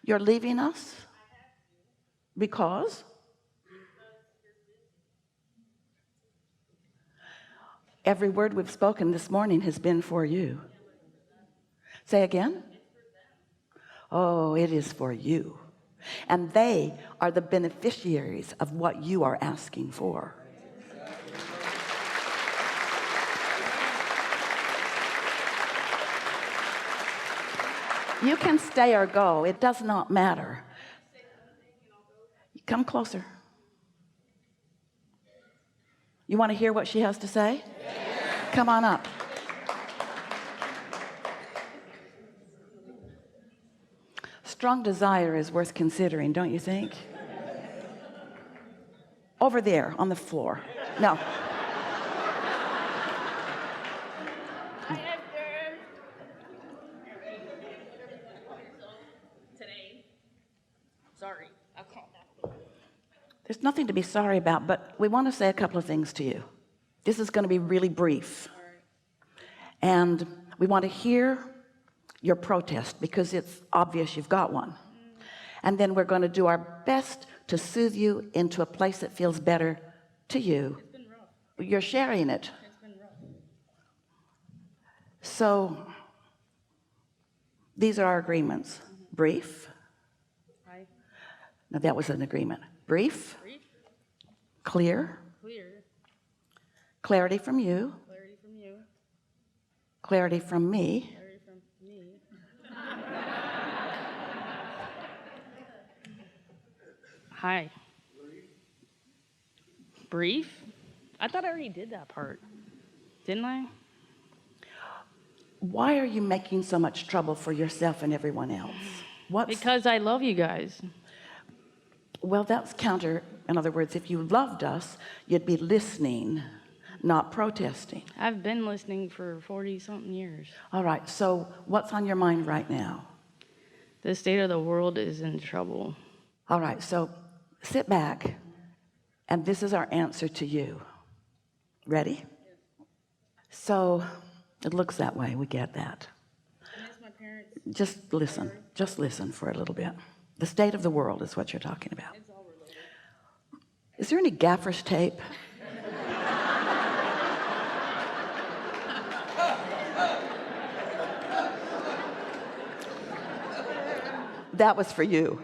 You're leaving us because every word we've spoken this morning has been for you. Say again. Oh, it is for you. And they are the beneficiaries of what you are asking for. You can stay or go. It does not matter. Come closer. You want to hear what she has to say? Yes. Come on up. Strong desire is worth considering, don't you think? Over there on the floor. No. Hi, Esther. Today. Sorry, I called that. There's nothing to be sorry about, but we want to say a couple of things to you. This is going to be really brief. All right. And we want to hear your protest because it's obvious you've got one. And then we're going to do our best to soothe you into a place that feels better to you. It's been rough. You're sharing it. It's been rough. So these are our agreements. Brief. Hi. Now that was an agreement. Brief. Brief. Clear. Clear. Clarity from you. Clarity from you. Clarity from me. Clarity from me. Hi. Brief? I thought I already did that part. Didn't I? Why are you making so much trouble for yourself and everyone else? Because I love you guys. Well, that's counter. In other words, if you loved us, you'd be listening, not protesting. I've been listening for 40-something years. All right, so what's on your mind right now? The state of the world is in trouble. All right, so sit back, and this is our answer to you. Ready? So it looks that way, we get that. I miss my parents. Just listen for a little bit. The state of the world is what you're talking about. It's all related. Is there any gaffer's tape? That was for you.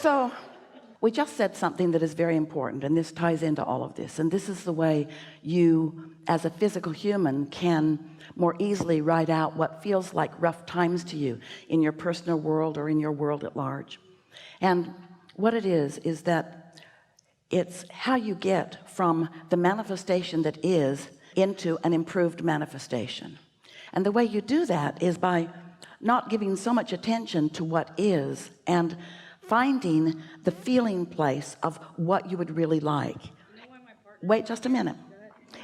So we just said something that is very important, and this ties into all of this, and this is the way you as a physical human can more easily write out what feels like rough times to you in your personal world or in your world at large. And what it is that it's how you get from the manifestation that is into an improved manifestation. And the way you do that is by not giving so much attention to what is and finding the feeling place of what you would really like. Wait just a minute.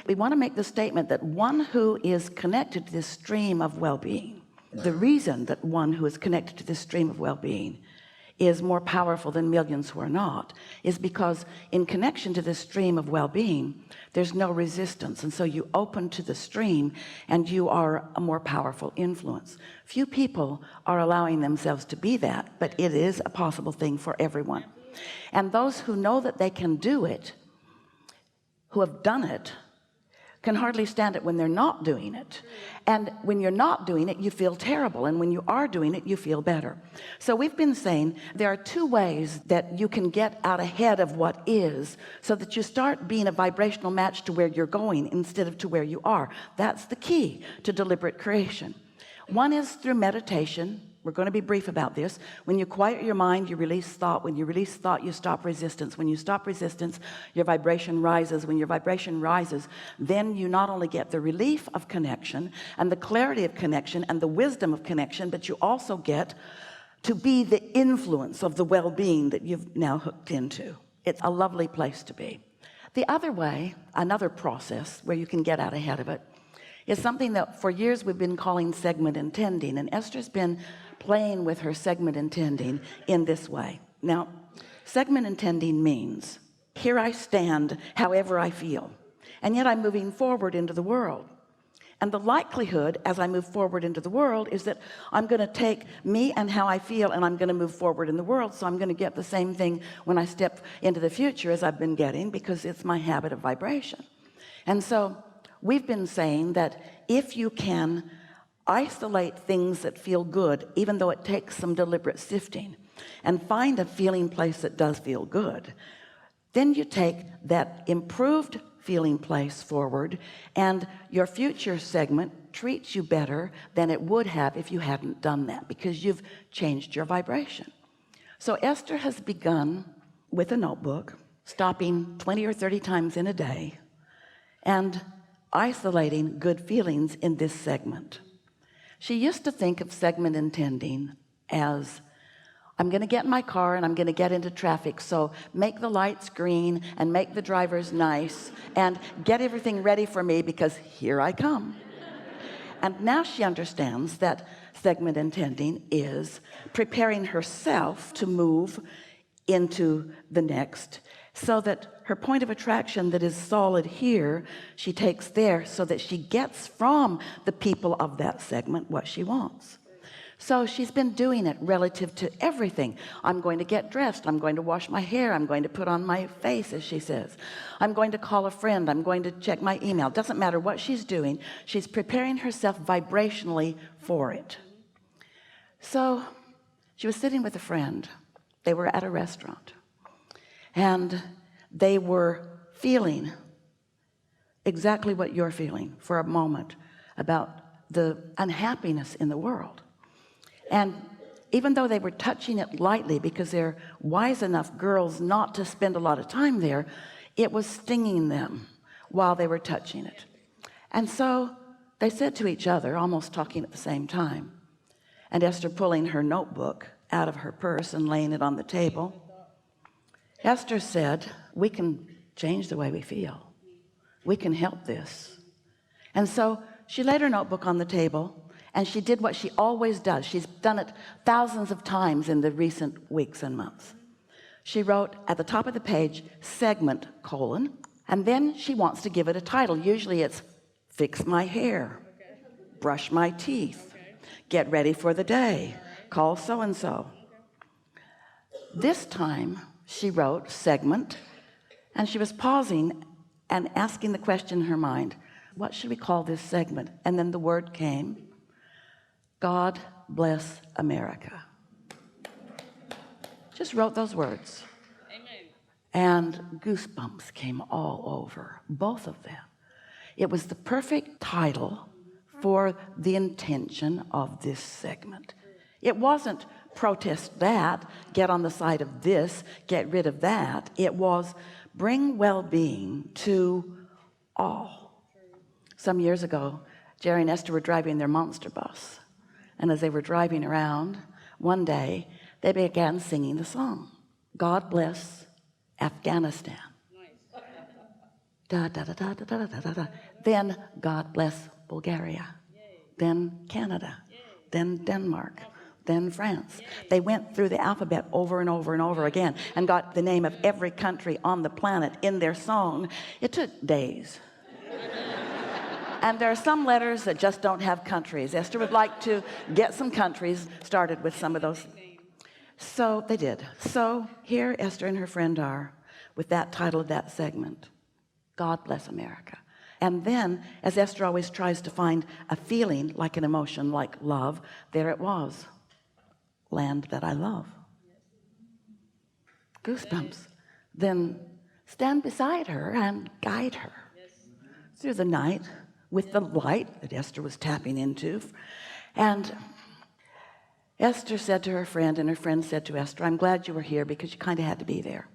We want to make the statement that one who is connected to this stream of well-being, the reason that one who is connected to this stream of well-being is more powerful than millions who are not, is because in connection to this stream of well-being, there's no resistance. And so you open to the stream and you are a more powerful influence. Few people are allowing themselves to be that, but it is a possible thing for everyone. And those who know that they can do it, who have done it, can hardly stand it when they're not doing it. And when you're not doing it, you feel terrible, and when you are doing it, you feel better. So we've been saying there are two ways that you can get out ahead of what is, so that you start being a vibrational match to where you're going instead of to where you are. That's the key to deliberate creation. One is through meditation. We're going to be brief about this. When you quiet your mind, you release thought. When you release thought, you stop resistance. When you stop resistance, your vibration rises. When your vibration rises, then you not only get the relief of connection and the clarity of connection and the wisdom of connection, but you also get to be the influence of the well-being that you've now hooked into. It's a lovely place to be. The other way, another process where you can get out ahead of it, is something that for years we've been calling segment intending, and Esther's been playing with her segment intending in this way. Now, segment intending means here I stand however I feel, and yet I'm moving forward into the world. And the likelihood as I move forward into the world is that I'm going to take me and how I feel, and I'm going to move forward in the world. So I'm going to get the same thing when I step into the future as I've been getting, because it's my habit of vibration. And so we've been saying that if you can isolate things that feel good, even though it takes some deliberate sifting, and find a feeling place that does feel good, then you take that improved feeling place forward, and your future segment treats you better than it would have if you hadn't done that, because you've changed your vibration. So Esther has begun with a notebook, stopping 20 or 30 times in a day and isolating good feelings in this segment. She used to think of segment intending as, I'm going to get in my car and I'm going to get into traffic, so make the lights green and make the drivers nice and get everything ready for me, because here I come. And now she understands that segment intending is preparing herself to move into the next, so that her point of attraction that is solid here, she takes there, so that she gets from the people of that segment what she wants. So she's been doing it relative to everything. I'm going to get dressed, I'm going to wash my hair, I'm going to put on my face, as she says, I'm going to call a friend, I'm going to check my email. Doesn't matter what she's doing, she's preparing herself vibrationally for it. So she was sitting with a friend. They were at a restaurant, and they were feeling exactly what you're feeling for a moment about the unhappiness in the world. And even though they were touching it lightly, because they're wise enough girls not to spend a lot of time there, it was stinging them while they were touching it. And so they said to each other, almost talking at the same time, and Esther pulling her notebook out of her purse and laying it on the table, Esther said, we can change the way we feel. We can help this. And so she laid her notebook on the table, and she did what she always does. She's done it thousands of times in the recent weeks and months. She wrote at the top of the page, segment, colon, and then she wants to give it a title. Usually it's fix my hair, brush my teeth, get ready for the day, call so-and-so. This time she wrote segment, and she was pausing and asking the question in her mind, what should we call this segment? And then the word came, God bless America. Just wrote those words. Amen. And goosebumps came all over both of them. It was the perfect title for the intention of this segment. It wasn't protest that, get on the side of this, get rid of that. It was bring well-being to all. Some years ago, Jerry and Esther were driving their monster bus. And as they were driving around, one day, they began singing the song, God bless Afghanistan. Nice. Da, da, da, da, da, da, da, da, da. Then God bless Bulgaria. Yay. Then Canada. Yay. Then Denmark. Then France. Yay. They went through the alphabet over and over and over again and got the name of every country on the planet in their song. It took days. And there are some letters that just don't have countries. Esther would like to get some countries started with some of those. So they did. So here Esther and her friend are with that title of that segment, God bless America. And then, as Esther always tries to find a feeling, like an emotion, like love, there it was, land that I love. Goosebumps. Then stand beside her and guide her through the night with the light that Esther was tapping into. And Esther said to her friend, and her friend said to Esther, I'm glad you were here, because you kind of had to be there.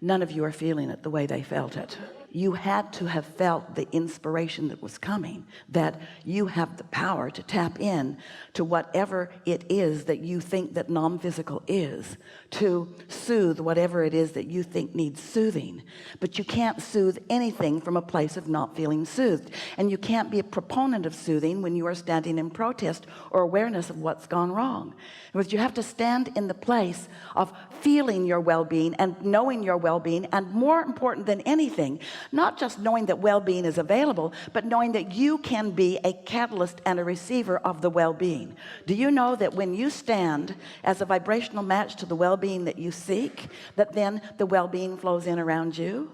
None of you are feeling it the way they felt it. You had to have felt the inspiration that was coming, that you have the power to tap in to whatever it is that you think that non-physical is, to soothe whatever it is that you think needs soothing. But you can't soothe anything from a place of not feeling soothed. And you can't be a proponent of soothing when you are standing in protest or awareness of what's gone wrong. Because you have to stand in the place of feeling your well-being and knowing your well-being, and more important than anything, not just knowing that well-being is available, but knowing that you can be a catalyst and a receiver of the well-being. Do you know that when you stand as a vibrational match to the well-being that you seek, that then the well-being flows in around you?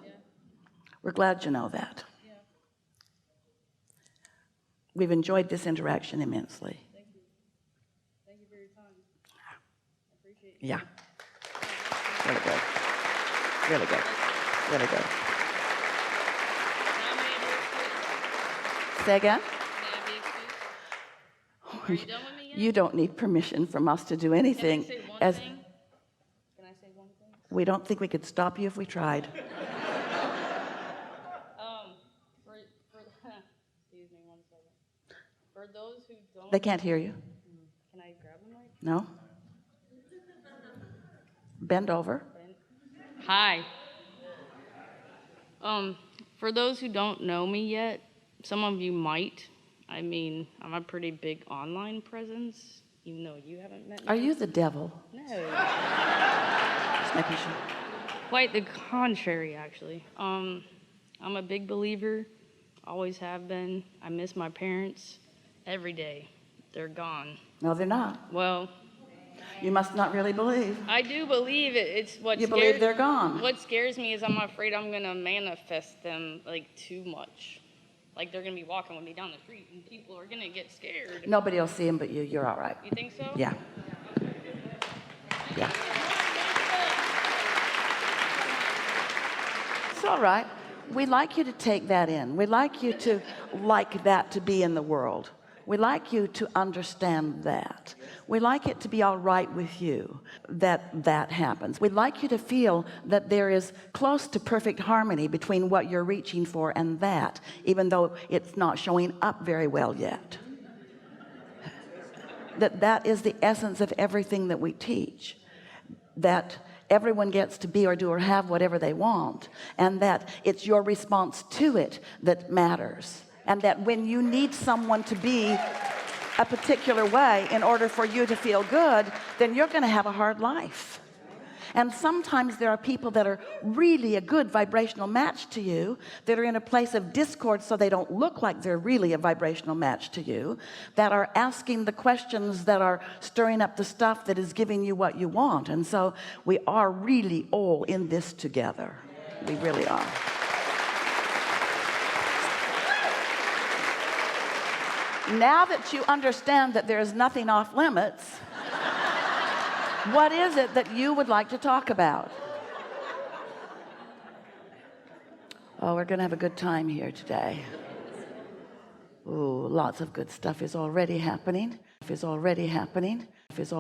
We're glad you know that. We've enjoyed this interaction immensely. Thank you. Thank you for your time. I appreciate it. Yeah. Really good. Really good. Really good. Now may I be excused? Say again? May I be excused? Are you done with me yet? You don't need permission from us to do anything. Can I say one As thing? Can I say one thing? we don't think we could stop you if we tried. Excuse me 1 second. For those who don't, They can't hear you. can I grab the mic? No? Bend over. Hi. For those who don't know me yet, some of you might. I mean, I'm a pretty big online presence, even though you haven't met me. Are you the devil? No. Just making sure. Quite the contrary, actually. I'm a big believer, always have been. I miss my parents every day. They're gone. No, they're not. Well, You must not really believe. I do believe it. It's what You scares, believe they're gone. What scares me is I'm afraid I'm gonna manifest them like too much. Like they're gonna be walking with me down the street and people are gonna get scared. Nobody will see him but you. You're all right. You think so? Yeah. Yeah. It's all right. We'd like you to take that in. We'd like you to like that to be in the world. We'd like you to understand that. We'd like it to be all right with you that that happens. We'd like you to feel that there is close to perfect harmony between what you're reaching for and that, even though it's not showing up very well yet. That is the essence of everything that we teach. That everyone gets to be or do or have whatever they want, and that it's your response to it that matters, and that when you need someone to be a particular way in order for you to feel good, then you're going to have a hard life. And sometimes there are people that are really a good vibrational match to you that are in a place of discord, so they don't look like they're really a vibrational match to you, that are asking the questions that are stirring up the stuff that is giving you what you want. And so we are really all in this together. We really are. Now that you understand that there is nothing off limits, what is it that you would like to talk about? Oh, we're going to have a good time here today. Ooh, lots of good stuff is already happening.